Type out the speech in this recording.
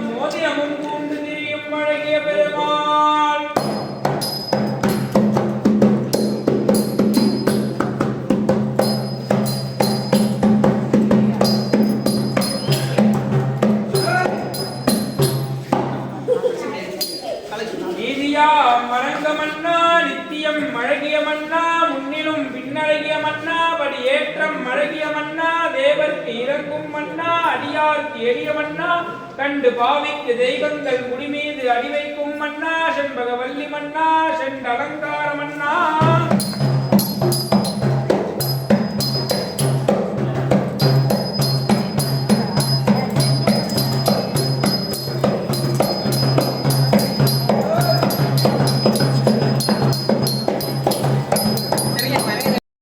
மோதியமும் பூண்டு திரியும் அழகிய பெருமாள் மணங்கமன்னா நித்தியம் அழகிய மன்னா முன்னிலும் பின்னழகிய மன்னா படி ஏற்றம் அழகிய மன்னா தேவர்க்கு இறங்கும் மன்னா அடியார்க்கு எளிய மன்னா கண்டு பாவிக்கு தெய்வங்கள் முடிமீது அடிவைக்கும் மன்னா செண்பகவல்லி மன்னா செண்டலங்கா